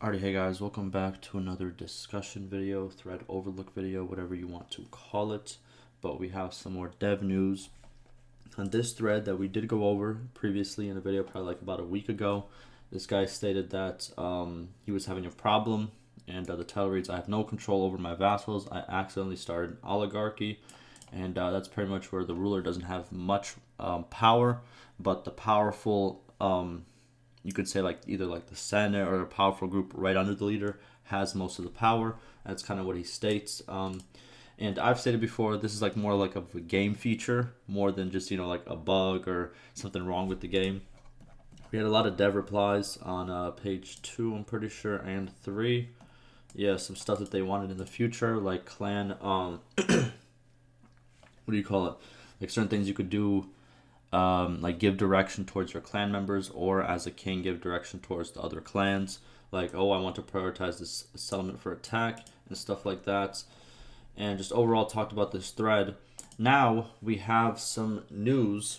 Alrighty, hey guys, welcome back to another discussion video, thread overlook video, whatever you want to call it. But we have some more dev news on this thread that we did go over previously in a video, probably like about a week ago. This guy stated that he was having a problem, and the title reads, "I have no control over my vassals. I accidentally started an oligarchy." And that's pretty much where the ruler doesn't have much power, but the powerful you could say like either like the Senate or a powerful group right under the leader has most of the power. That's kind of what he states. And I've stated before, this is like more like of a game feature, more than just, like a bug or something wrong with the game. We had a lot of dev replies on page 2, I'm pretty sure, and 3. Yeah, some stuff that they wanted in the future, like clan, what do you call it? Like certain things you could do, like give direction towards your clan members, or as a king give direction towards the other clans. Like, oh, I want to prioritize this settlement for attack and stuff like that. And just overall talked about this thread. Now we have some news.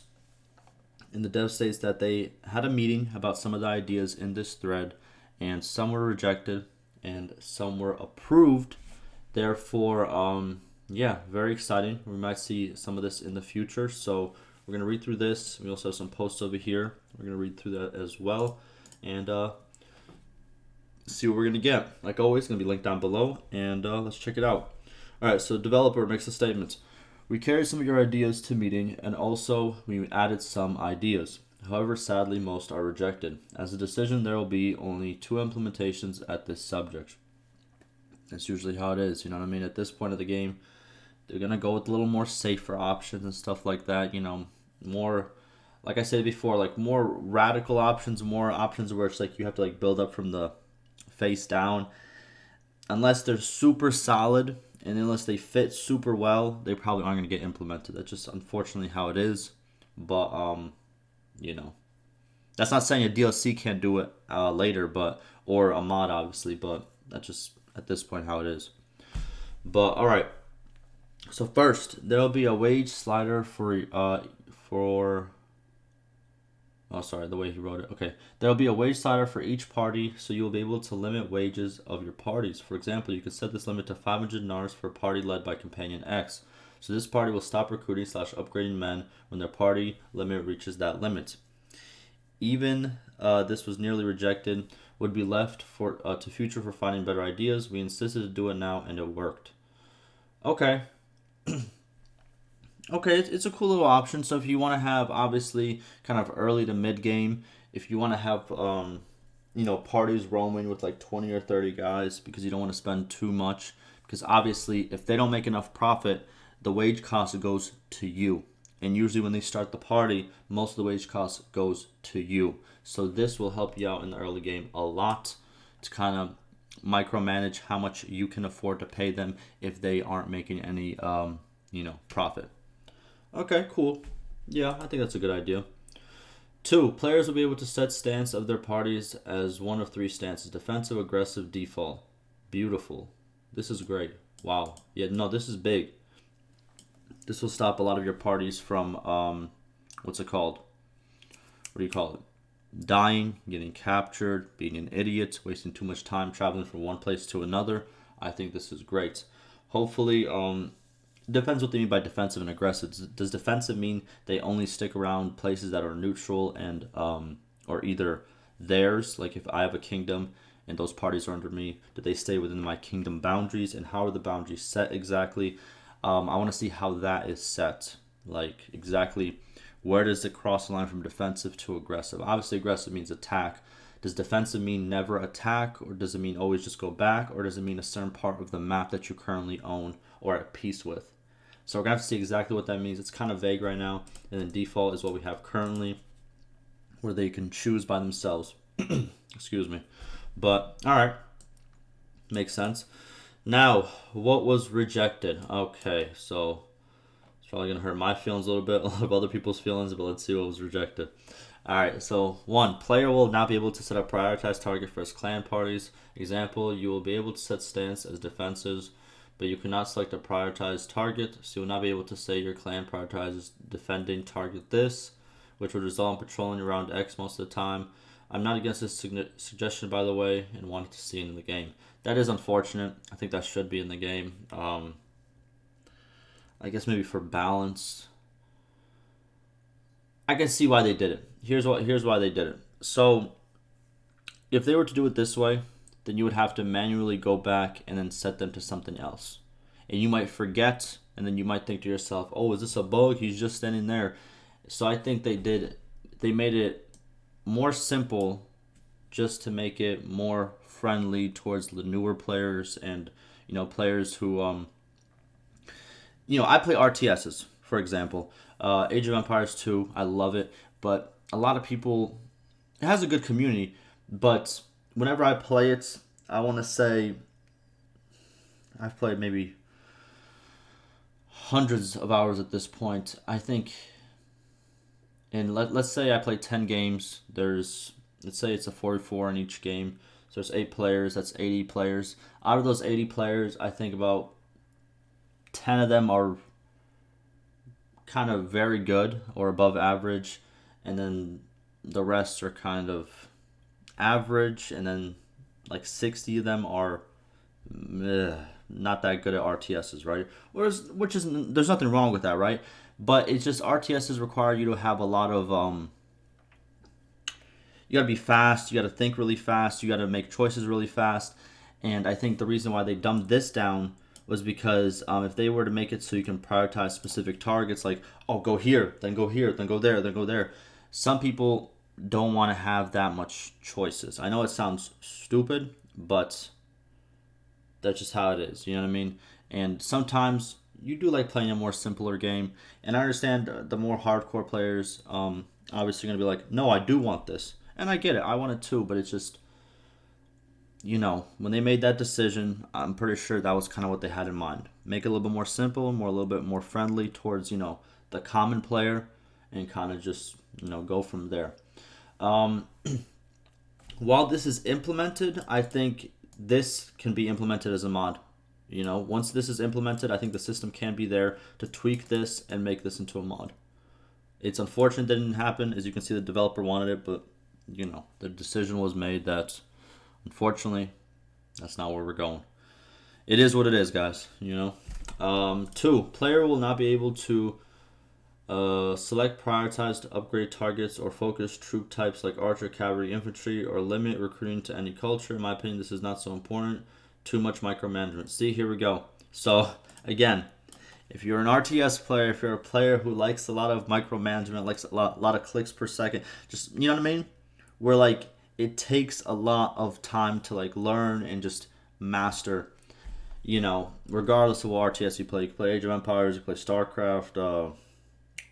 In the dev states that they had a meeting about some of the ideas in this thread, and some were rejected and some were approved. Therefore, yeah, very exciting. We might see some of this in the future. So we're going to read through this. We also have some posts over here. We're going to read through that as well and see what we're going to get. Like always, it's going to be linked down below, and let's check it out. All right, so developer makes a statement. We carried some of your ideas to meeting, and also we added some ideas. However, sadly, most are rejected. As a decision, there will be only 2 implementations at this subject. That's usually how it is, you know what I mean? At this point of the game, they're going to go with a little more safer options and stuff like that, more, like I said before, like more radical options, more options where it's like you have to like build up from the face down. Unless they're super solid and unless they fit super well, they probably aren't going to get implemented. That's just unfortunately how it is. But that's not saying a DLC can't do it later, or a mod obviously, but that's just at this point how it is. But all right. So first, there'll be a wage slider the way he wrote it. Okay. There'll be a wage slider for each party, so you'll be able to limit wages of your parties. For example, you could set this limit to 500 NARs for a party led by Companion X. So this party will stop recruiting / upgrading men when their party limit reaches that limit. Even this was nearly rejected, would be left to future for finding better ideas. We insisted to do it now, and it worked. Okay. Okay, it's a cool little option. So if you want to have, obviously, kind of early to mid game, if you want to have, parties roaming with like 20 or 30 guys because you don't want to spend too much. Because obviously, if they don't make enough profit, the wage cost goes to you. And usually when they start the party, most of the wage cost goes to you. So this will help you out in the early game a lot to kind of micromanage how much you can afford to pay them if they aren't making any, profit. Okay, cool. Yeah, I think that's a good idea. 2, players will be able to set stance of their parties as one of 3 stances: defensive, aggressive, default. Beautiful. This is great. Wow. Yeah, no, this is big. This will stop a lot of your parties from, what's it called? What do you call it? Dying, getting captured, being an idiot, wasting too much time traveling from one place to another. I think this is great. Hopefully, depends what they mean by defensive and aggressive. Does defensive mean they only stick around places that are neutral and or either theirs? Like if I have a kingdom and those parties are under me, do they stay within my kingdom boundaries? And how are the boundaries set exactly? I want to see how that is set. Like exactly where does it cross the line from defensive to aggressive? Obviously, aggressive means attack. Does defensive mean never attack, or does it mean always just go back, or does it mean a certain part of the map that you currently own or are at peace with? So we're going to have to see exactly what that means. It's kind of vague right now. And then default is what we have currently, where they can choose by themselves. Excuse me. But, all right. Makes sense. Now, what was rejected? Okay, so it's probably going to hurt my feelings a little bit, a lot of other people's feelings, but let's see what was rejected. All right, so 1, player will not be able to set a prioritized target for his clan parties. Example, you will be able to set stance as defenses, but you cannot select a prioritized target, so you will not be able to say your clan prioritizes defending target this, which would result in patrolling around X most of the time. I'm not against this suggestion, by the way, and wanted to see it in the game. That is unfortunate. I think that should be in the game. I guess maybe for balance. I can see why they did it. Here's why they did it. So if they were to do it this way, then you would have to manually go back and then set them to something else. And you might forget, and then you might think to yourself, oh, is this a bug? He's just standing there. So I think they made it more simple just to make it more friendly towards the newer players and, players who, I play RTSs, for example. Age of Empires 2, I love it, but a lot of people, it has a good community, but whenever I play it, I want to say I've played maybe hundreds of hours at this point. I think, and let's say I play 10 games, let's say it's a 44 in each game, so there's 8 players, that's 80 players. Out of those 80 players, I think about 10 of them are kind of very good or above average, and then the rest are kind of average, and then like 60 of them are not that good at RTSs, right? Which is there's nothing wrong with that, right? But it's just RTSs require you to have a lot of you gotta be fast, you gotta think really fast, you gotta make choices really fast, and I think the reason why they dumbed this down was because if they were to make it so you can prioritize specific targets, like, oh, go here, then go here, then go there, then go there, some people don't want to have that much choices. I know it sounds stupid, but that's just how it is. You know what I mean? And sometimes you do like playing a more simpler game. And I understand the more hardcore players obviously going to be like, no, I do want this. And I get it. I want it too, but it's just, when they made that decision, I'm pretty sure that was kind of what they had in mind. Make it a little bit more simple, a little bit more friendly towards, the common player, and kind of just, go from there. While this is implemented, I think this can be implemented as a mod. Once this is implemented, I think the system can be there to tweak this and make this into a mod. It's unfortunate that it didn't happen. As you can see, the developer wanted it, but, the decision was made that, unfortunately, that's not where we're going. It is what it is, guys, 2, player will not be able to select prioritized upgrade targets or focus troop types like archer, cavalry, infantry, or limit recruiting to any culture. In my opinion, this is not so important. Too much micromanagement. See, here we go. So, again, if you're an RTS player, if you're a player who likes a lot of micromanagement, likes a lot of clicks per second, just, you know what I mean? Where, like, it takes a lot of time to, like, learn and just master, regardless of what RTS you play. You can play Age of Empires, you play StarCraft,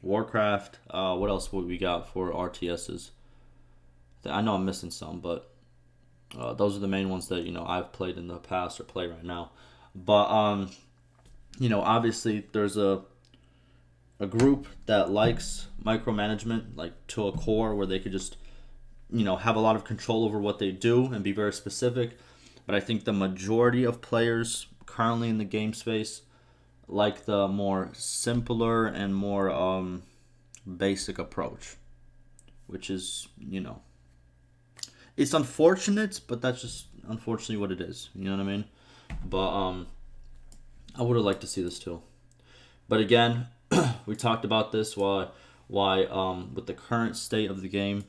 Warcraft. What else would we got for RTSs? I know I'm missing some, but those are the main ones that I've played in the past or play right now. But obviously there's a group that likes micromanagement, like to a core, where they could just have a lot of control over what they do and be very specific. But I think the majority of players currently in the game space like the more simpler and more basic approach, which is, it's unfortunate, but that's just unfortunately what it is. You know what I mean? But I would have liked to see this too. But again, we talked about this why with the current state of the game,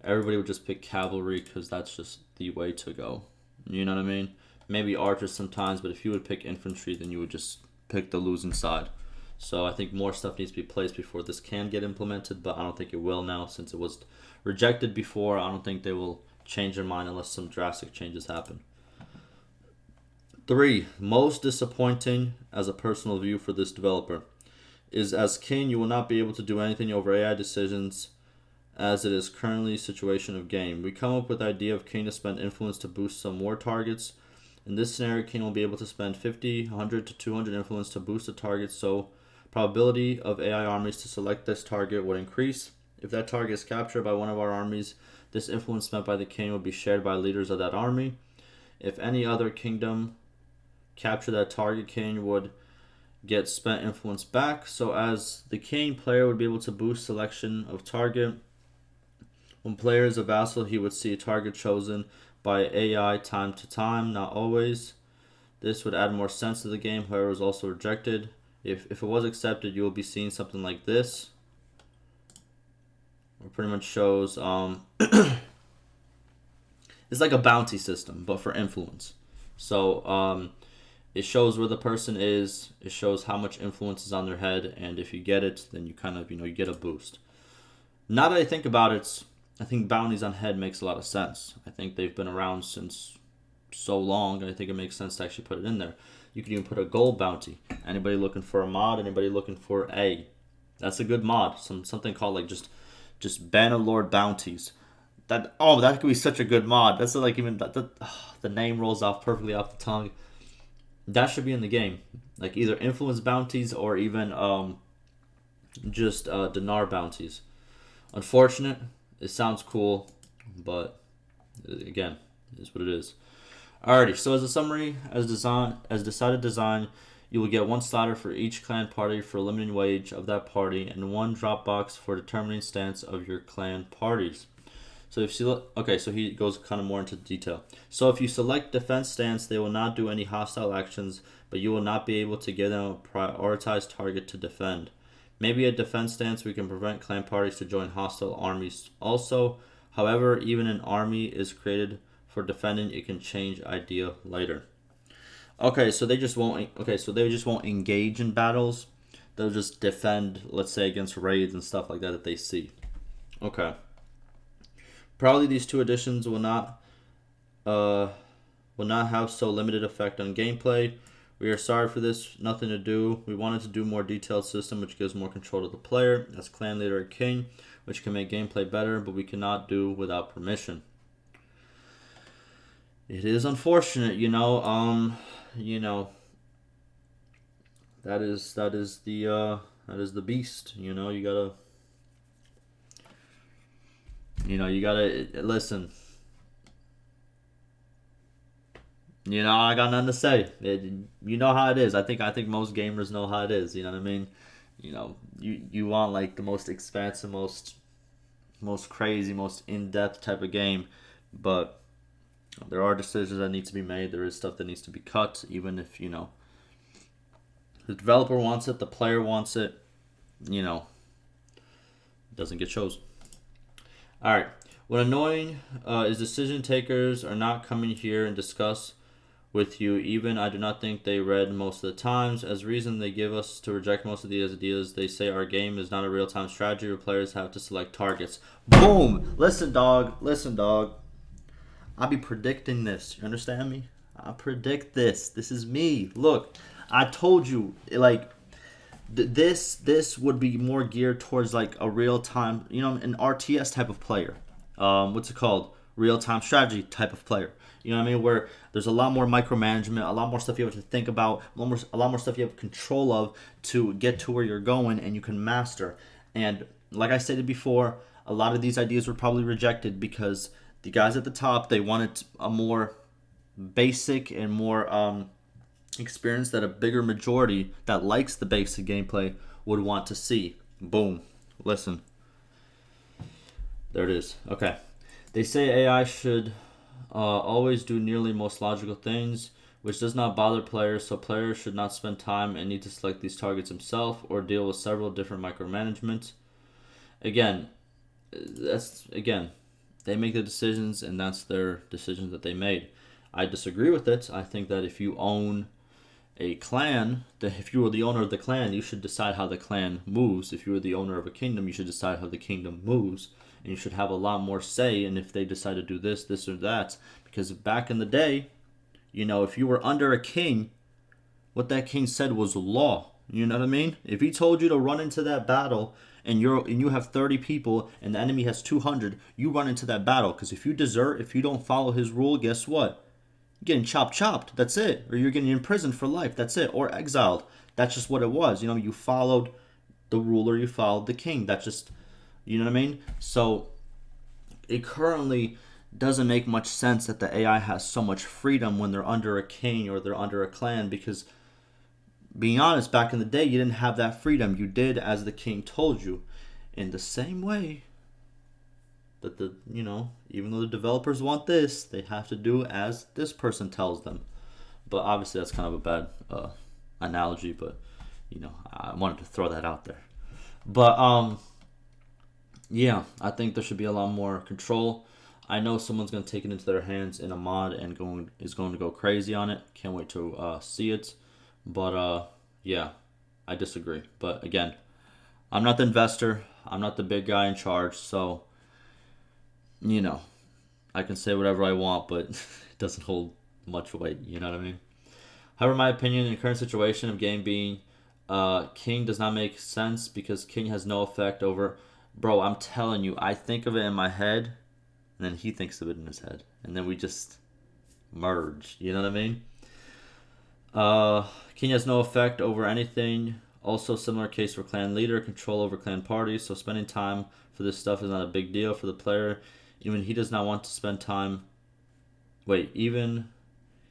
everybody would just pick cavalry because that's just the way to go. You know what I mean? Maybe archers sometimes, but if you would pick infantry, then you would just pick the losing side. So I think more stuff needs to be placed before this can get implemented, but I don't think it will now since it was rejected before. I don't think they will change their mind unless some drastic changes happen. 3, most disappointing as a personal view for this developer is as king you will not be able to do anything over AI decisions as it is currently situation of game. We come up with the idea of king to spend influence to boost some war targets. In this scenario, king will be able to spend 50, 100 to 200 influence to boost a target, so probability of AI armies to select this target would increase. If that target is captured by one of our armies, this influence spent by the king will be shared by leaders of that army. If any other kingdom capture that target, king would get spent influence back. So as the king, player would be able to boost selection of target When player is a vassal, he would see a target chosen by AI time to time, not always. This would add more sense to the game, however, it was also rejected. If it was accepted, you will be seeing something like this. It pretty much shows, it's like a bounty system, but for influence. So, it shows where the person is, it shows how much influence is on their head, and if you get it, then you kind of, you get a boost. Now that I think about it, I think bounties on head makes a lot of sense. I think they've been around since so long, and I think it makes sense to actually put it in there. You can even put a gold bounty. Anybody looking for a mod? Anybody looking for a? That's a good mod. Something called like just Bannerlord bounties. That could be such a good mod. That's like even the name rolls off perfectly off the tongue. That should be in the game. Like either influence bounties or even just dinar bounties. Unfortunate. It sounds cool, but again, it is what it is. Alrighty, so as a summary, as decided design, you will get 1 starter for each clan party for limiting wage of that party, and 1 drop box for determining stance of your clan parties. So if you okay, so he goes kind of more into detail. So if you select defense stance, they will not do any hostile actions, but you will not be able to give them a prioritized target to defend. Maybe a defense stance, we can prevent clan parties to join hostile armies. Also, however, even an army is created for defending, it can change idea later. Okay, so they just won't. Okay, so they just won't engage in battles. They'll just defend, let's say, against raids and stuff like that they see. Okay. Probably these 2 additions will not have so limited effect on gameplay. We are sorry for this. Nothing to do. We wanted to do more detailed system, which gives more control to the player as clan leader or king, which can make gameplay better, but we cannot do without permission. It is unfortunate, that is the beast. You gotta listen. I got nothing to say. You know how it is. I think most gamers know how it is. You know what I mean? You want like the most expansive, most crazy, most in-depth type of game, but there are decisions that need to be made. There is stuff that needs to be cut, even if the developer wants it, the player wants it. It doesn't get chosen. All right. What annoying is decision takers are not coming here and discuss with you. Even I do not think they read most of the times. As reason they give us to reject most of these ideas, they say our game is not a real-time strategy where players have to select targets. Boom! Listen, dog. I'll be predicting this. You understand me? I predict this. This is me. Look, I told you, like, this would be more geared towards like a real-time, an RTS type of player. What's it called? Real-time strategy type of player. You know what I mean? Where there's a lot more micromanagement, a lot more stuff you have to think about, a lot more stuff you have control of to get to where you're going, and you can master. And like I stated before, a lot of these ideas were probably rejected because the guys at the top, they wanted a more basic and more experience that a bigger majority that likes the basic gameplay would want to see. Boom. Listen. There it is. Okay. They say AI should always do nearly most logical things, which does not bother players, so players should not spend time and need to select these targets himself or deal with several different micromanagements. Again, they make the decisions, and that's their decisions that they made. I disagree with it. I think that if you own a clan, that if you were the owner of the clan, you should decide how the clan moves. If you were the owner of a kingdom, you should decide how the kingdom moves, and you should have a lot more say in if they decide to do this or that. Because back in the day, if you were under a king, what that king said was law. You know what I mean? If he told you to run into that battle and you have 30 people and the enemy has 200, you run into that battle. Because if you desert, if you don't follow his rule, guess what? You're getting chopped. That's it. Or you're getting imprisoned for life. That's it. Or exiled. That's just what it was. You followed the ruler. You followed the king. That's just, you know what I mean? So it currently doesn't make much sense that the AI has so much freedom when they're under a king or they're under a clan, because being honest, back in the day, you didn't have that freedom. You did as the king told you. In the same way, that even though the developers want this, they have to do as this person tells them. But obviously that's kind of a bad analogy, but I wanted to throw that out there. But yeah, I think there should be a lot more control. I know someone's going to take it into their hands in a mod and is going to go crazy on it. Can't wait to see it. But yeah, I disagree. But again, I'm not the investor. I'm not the big guy in charge. So, I can say whatever I want, but it doesn't hold much weight. You know what I mean? However, my opinion in the current situation of game being King does not make sense because King has no effect over. Bro, I'm telling you, I think of it in my head, and then he thinks of it in his head, and then we just merge. You know what I mean? King has no effect over anything. Also, similar case for clan leader, control over clan parties. So spending time for this stuff is not a big deal for the player. Even he does not want to spend time. Even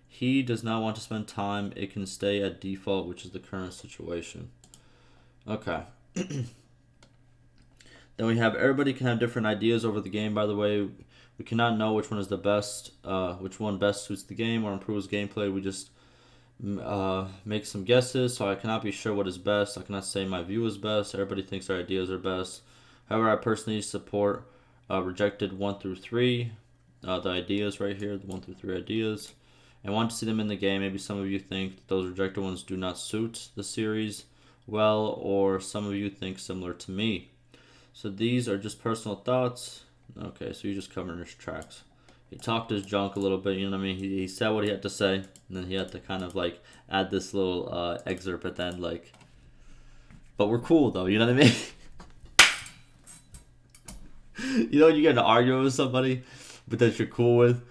he does not want to spend time. It can stay at default, which is the current situation. Okay. Then we have everybody can have different ideas over the game. By the way, we cannot know which one is the best, which one best suits the game or improves gameplay. We just make some guesses, so I cannot be sure what is best. I cannot say my view is best. Everybody thinks their ideas are best. However, I personally support rejected 1 through 3, the ideas right here, the 1 through 3 ideas, and want to see them in the game. Maybe some of you think that those rejected ones do not suit the series well, or some of you think similar to me. So these are just personal thoughts. Okay, so you're just covering his tracks. He talked his junk a little bit, you know what I mean? He said what he had to say, and then he had to kind of like add this little excerpt at the end, like, but we're cool though, you know what I mean? You know when you get in an argument with somebody, but that you're cool with,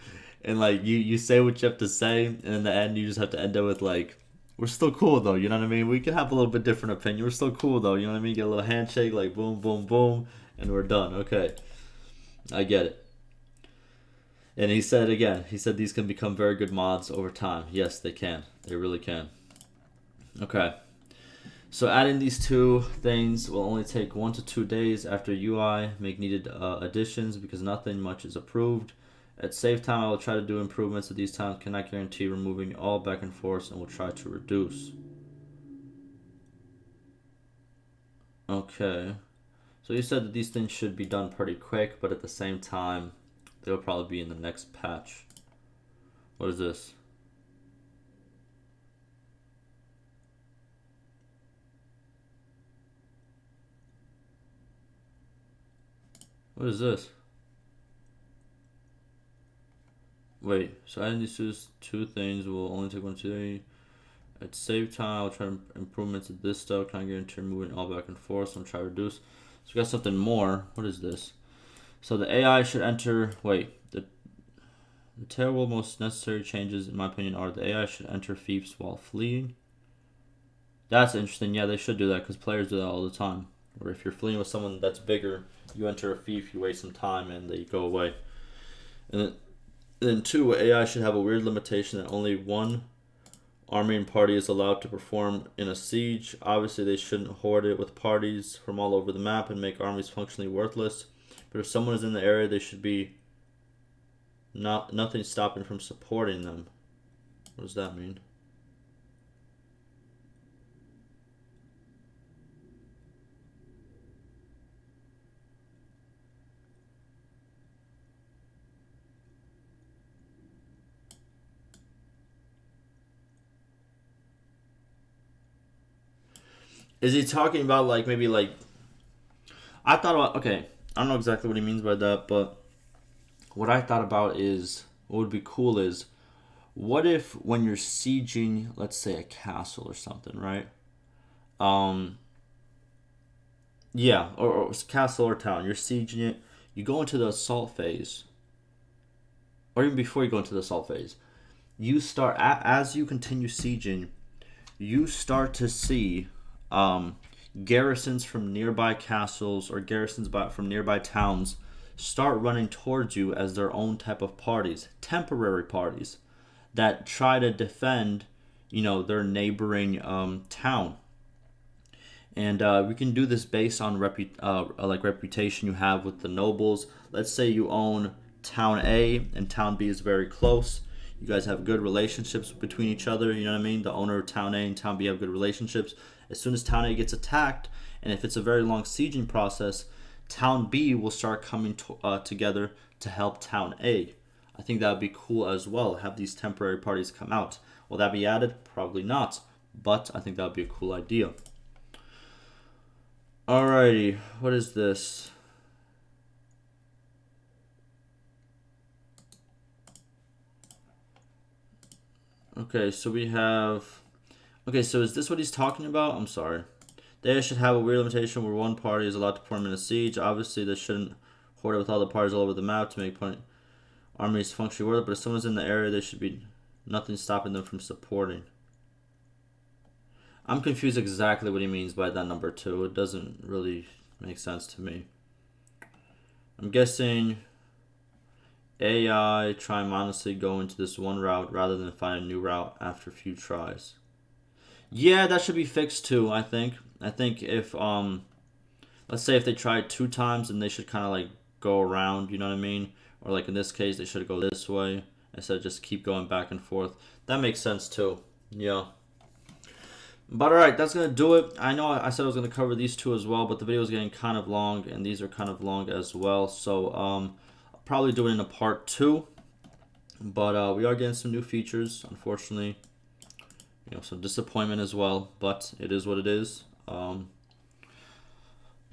and like you say what you have to say, and in the end you just have to end it with like, we're still cool though, you know what I mean? We can have a little bit different opinion. We're still cool though, you know what I mean? Get a little handshake, like boom, boom, boom, and we're done. Okay, I get it. And he said these can become very good mods over time. Yes, they can. They really can. Okay. So adding these two things will only take 1 to 2 days after UI make needed additions because nothing much is approved. At save time, I will try to do improvements at these times. Cannot guarantee removing all back and forth and will try to reduce. Okay. So you said that these things should be done pretty quick, but at the same time, they'll probably be in the next patch. What is this? What is this? Wait, so adding these two things will only take 1 to 2 days. At save time, I'll try improvements to this stuff. Can I guarantee moving all back and forth? So I'm trying to reduce. So we got something more. What is this? So the AI should enter. The terrible most necessary changes, in my opinion, are the AI should enter fiefs while fleeing. That's interesting. Yeah, they should do that because players do that all the time. Or if you're fleeing with someone that's bigger, you enter a fief, you waste some time, and they go away. And then 2, AI should have a weird limitation that only one army and party is allowed to perform in a siege. Obviously, they shouldn't hoard it with parties from all over the map and make armies functionally worthless. But if someone is in the area, they should be nothing stopping from supporting them. What does that mean? Is he talking about like maybe like I thought about okay, I don't know exactly what he means by that, but what I thought about is what would be cool is what if when you're sieging, let's say a castle or something, right? Um yeah, or castle or town, you're sieging it, you go into the assault phase, or even before you go into the assault phase, you start as you continue sieging, you start to see garrisons from nearby castles or garrisons from nearby towns start running towards you as their own type of parties, temporary parties that try to defend, their neighboring town. And we can do this based on like reputation you have with the nobles. Let's say you own town A and town B is very close. You guys have good relationships between each other. You know what I mean? The owner of town A and town B have good relationships. As soon as town A gets attacked, and if it's a very long sieging process, town B will start coming together to help town A. I think that would be cool as well. Have these temporary parties come out. Will that be added? Probably not. But I think that would be a cool idea. Alrighty, what is this? Okay, so we have... Okay, so is this what he's talking about? I'm sorry. They should have a weird limitation where one party is allowed to put them in a siege. Obviously, they shouldn't hoard it with all the parties all over the map to make armies functionally worth it, but if someone's in the area, there should be nothing stopping them from supporting. I'm confused exactly what he means by that number 2. It doesn't really make sense to me. I'm guessing AI try and honestly go into this one route rather than find a new route after a few tries. Yeah, that should be fixed too, I think. I think if, let's say if they try it 2 times, then they should kind of like go around, you know what I mean? Or like in this case, they should go this way instead of just keep going back and forth. That makes sense too. Yeah. But alright, that's going to do it. I know I said I was going to cover these 2 as well, but the video is getting kind of long, and these are kind of long as well. So, I'll probably do it in a part 2. But we are getting some new features, unfortunately. You know, some disappointment as well, but it is what it is.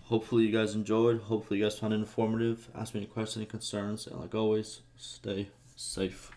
Hopefully you guys enjoyed. Hopefully you guys found it informative. Ask me any questions, any concerns, and like always, stay safe.